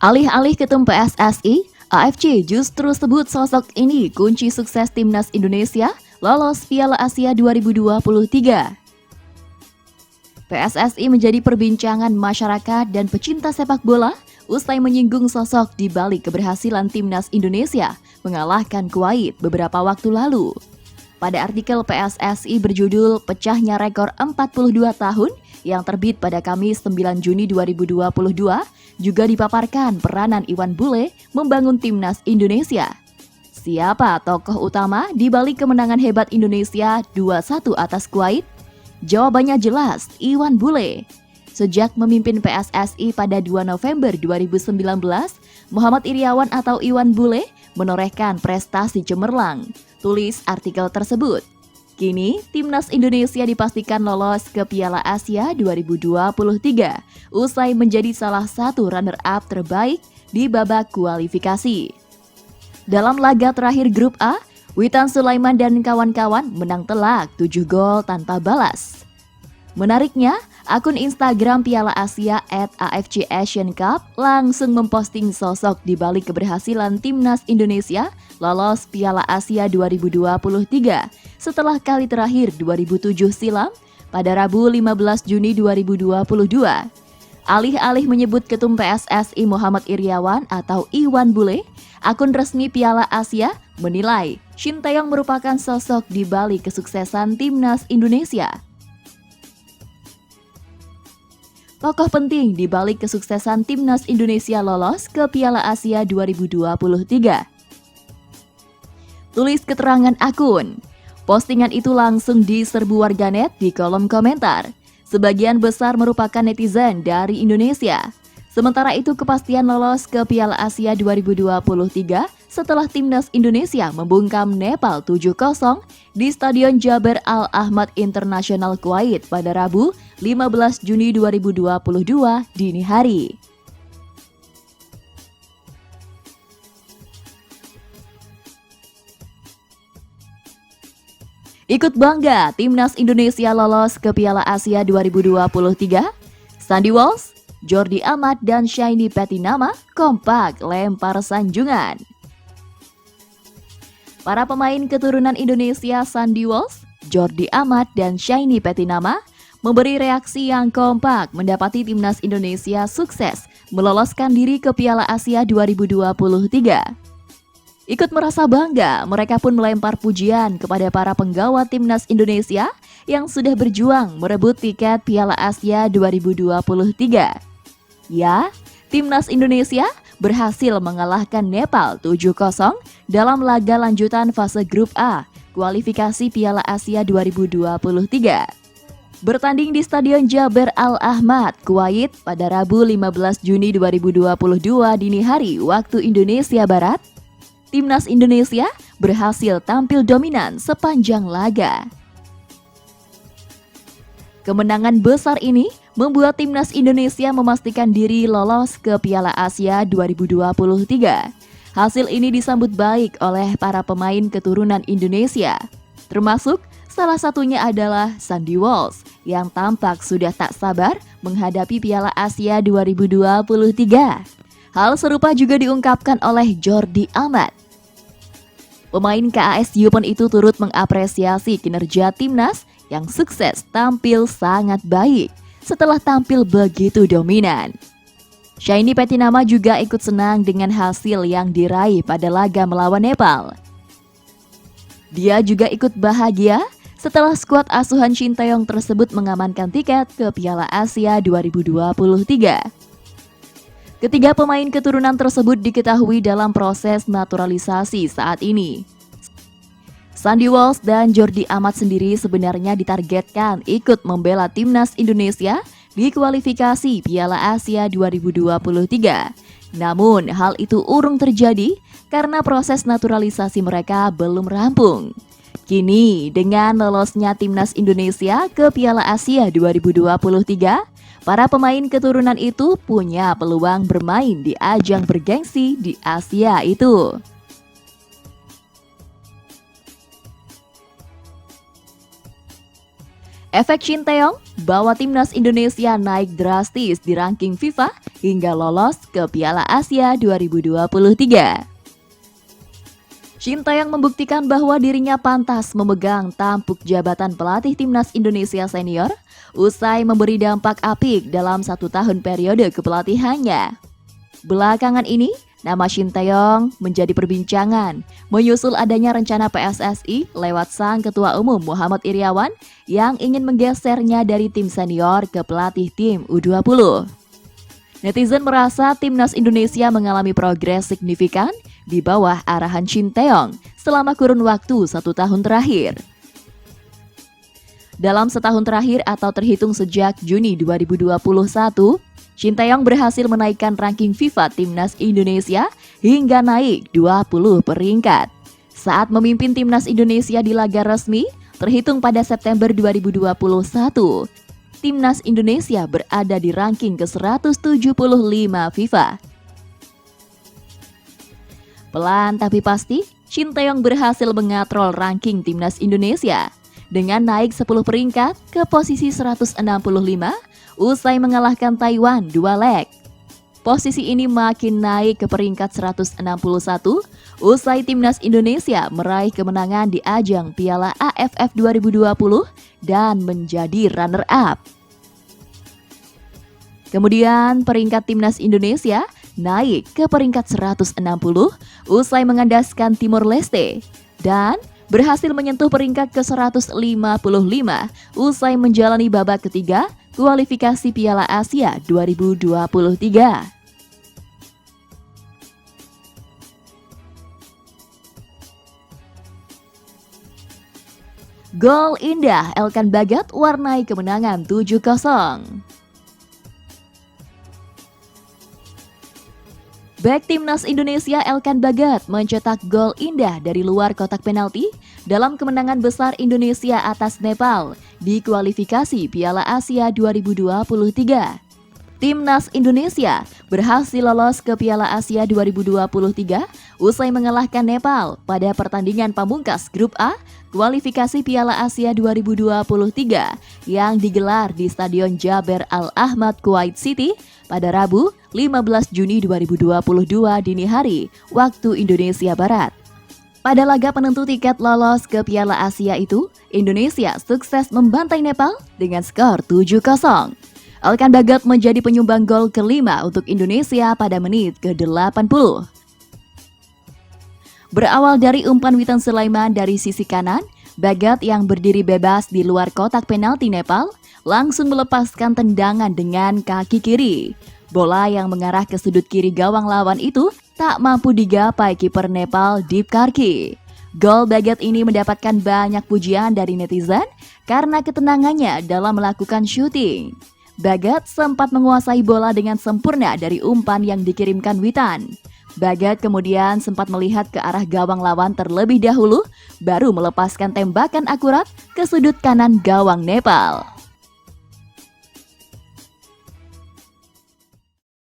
Alih-alih ketum PSSI, AFC justru sebut sosok ini kunci sukses timnas Indonesia lolos Piala Asia 2023. PSSI menjadi perbincangan masyarakat dan pecinta sepak bola usai menyinggung sosok di balik keberhasilan timnas Indonesia mengalahkan Kuwait beberapa waktu lalu. Pada artikel PSSI berjudul Pecahnya Rekor 42 Tahun yang terbit pada Kamis 9 Juni 2022, juga dipaparkan peranan Iwan Bule membangun timnas Indonesia. Siapa tokoh utama di balik kemenangan hebat Indonesia 2-1 atas Kuwait? Jawabannya jelas, Iwan Bule. Sejak memimpin PSSI pada 2 November 2019, Muhammad Iryawan atau Iwan Bule menorehkan prestasi cemerlang, tulis artikel tersebut. Kini, timnas Indonesia dipastikan lolos ke Piala Asia 2023, usai menjadi salah satu runner-up terbaik di babak kualifikasi. Dalam laga terakhir grup A, Witan Sulaiman dan kawan-kawan menang telak 7 gol tanpa balas. Menariknya, akun Instagram Piala Asia @AFC Asian Cup langsung memposting sosok di balik keberhasilan timnas Indonesia lolos Piala Asia 2023 setelah kali terakhir 2007 silam pada Rabu 15 Juni 2022. Alih-alih menyebut ketum PSSI Muhammad Iryawan atau Iwan Bule, akun resmi Piala Asia menilai Shin Taeyong merupakan sosok di balik kesuksesan timnas Indonesia. Tokoh penting di balik kesuksesan timnas Indonesia lolos ke Piala Asia 2023. Tulis keterangan akun. Postingan itu langsung diserbu warganet di kolom komentar. Sebagian besar merupakan netizen dari Indonesia. Sementara itu kepastian lolos ke Piala Asia 2023 setelah timnas Indonesia membungkam Nepal 7-0 di Stadion Jaber Al Ahmad International Kuwait pada Rabu 15 Juni 2022 dini hari. Ikut bangga timnas Indonesia lolos ke Piala Asia 2023. Sandy Walsh, Jordi Amat dan Shiny Petinama kompak lempar sanjungan. Para pemain keturunan Indonesia Sandy Walsh, Jordi Amat dan Shiny Petinama memberi reaksi yang kompak mendapati timnas Indonesia sukses meloloskan diri ke Piala Asia 2023. Ikut merasa bangga, mereka pun melempar pujian kepada para penggawa timnas Indonesia yang sudah berjuang merebut tiket Piala Asia 2023. Ya, timnas Indonesia berhasil mengalahkan Nepal 7-0 dalam laga lanjutan fase grup A, kualifikasi Piala Asia 2023. Bertanding di Stadion Jaber Al Ahmad, Kuwait pada Rabu 15 Juni 2022 dini hari waktu Indonesia Barat, timnas Indonesia berhasil tampil dominan sepanjang laga. Kemenangan besar ini membuat timnas Indonesia memastikan diri lolos ke Piala Asia 2023. Hasil ini disambut baik oleh para pemain keturunan Indonesia, termasuk salah satunya adalah Sandy Walsh yang tampak sudah tak sabar menghadapi Piala Asia 2023. Hal serupa juga diungkapkan oleh Jordi Amat. Pemain KASU pun itu turut mengapresiasi kinerja timnas yang sukses tampil sangat baik setelah tampil begitu dominan. Shiny Petinama juga ikut senang dengan hasil yang diraih pada laga melawan Nepal. Dia juga ikut bahagia setelah skuad asuhan Shin Taeyong tersebut mengamankan tiket ke Piala Asia 2023. Ketiga pemain keturunan tersebut diketahui dalam proses naturalisasi saat ini. Sandy Walsh dan Jordi Amat sendiri sebenarnya ditargetkan ikut membela timnas Indonesia di kualifikasi Piala Asia 2023. Namun hal itu urung terjadi karena proses naturalisasi mereka belum rampung. Kini dengan lolosnya timnas Indonesia ke Piala Asia 2023, para pemain keturunan itu punya peluang bermain di ajang bergengsi di Asia itu. Efek Shin Taeyong bawa timnas Indonesia naik drastis di ranking FIFA hingga lolos ke Piala Asia 2023. Shin Tae-yong membuktikan bahwa dirinya pantas memegang tampuk jabatan pelatih timnas Indonesia senior usai memberi dampak apik dalam 1 tahun periode kepelatihannya. Belakangan ini, nama Shin Tae-yong menjadi perbincangan menyusul adanya rencana PSSI lewat sang Ketua Umum Muhammad Iryawan yang ingin menggesernya dari tim senior ke pelatih tim U20. Netizen merasa timnas Indonesia mengalami progres signifikan di bawah arahan Shin Tae-yong selama kurun waktu 1 tahun terakhir. Dalam setahun terakhir atau terhitung sejak Juni 2021, Shin Tae-yong berhasil menaikkan ranking FIFA Timnas Indonesia hingga naik 20 peringkat. Saat memimpin Timnas Indonesia di laga resmi, terhitung pada September 2021, Timnas Indonesia berada di ranking ke-175 FIFA. Pelan tapi pasti, Shin Tae-yong berhasil mengatrol ranking Timnas Indonesia dengan naik 10 peringkat ke posisi 165 usai mengalahkan Taiwan 2 leg. Posisi ini makin naik ke peringkat 161 usai Timnas Indonesia meraih kemenangan di ajang Piala AFF 2020 dan menjadi runner-up. Kemudian peringkat Timnas Indonesia naik ke peringkat 160 usai mengandaskan Timor Leste dan berhasil menyentuh peringkat ke-155 usai menjalani babak ketiga kualifikasi Piala Asia 2023. Gol indah Elkan Bagat warnai kemenangan 7-0. Bek Timnas Indonesia Elkan Bagat mencetak gol indah dari luar kotak penalti dalam kemenangan besar Indonesia atas Nepal di kualifikasi Piala Asia 2023. Timnas Indonesia berhasil lolos ke Piala Asia 2023 usai mengalahkan Nepal pada pertandingan pamungkas Grup A kualifikasi Piala Asia 2023 yang digelar di Stadion Jaber Al-Ahmad Kuwait City pada Rabu 15 Juni 2022 dini hari waktu Indonesia Barat. Pada laga penentu tiket lolos ke Piala Asia itu, Indonesia sukses membantai Nepal dengan skor 7-0. Elkan Bagat menjadi penyumbang gol kelima untuk Indonesia pada menit ke-80. Berawal dari umpan Witan Sulaiman dari sisi kanan, Bagat yang berdiri bebas di luar kotak penalti Nepal langsung melepaskan tendangan dengan kaki kiri. Bola yang mengarah ke sudut kiri gawang lawan itu tak mampu digapai kiper Nepal Deep Karki. Gol Bagat ini mendapatkan banyak pujian dari netizen karena ketenangannya dalam melakukan syuting. Bagat sempat menguasai bola dengan sempurna dari umpan yang dikirimkan Witan. Bagat kemudian sempat melihat ke arah gawang lawan terlebih dahulu, baru melepaskan tembakan akurat ke sudut kanan gawang Nepal.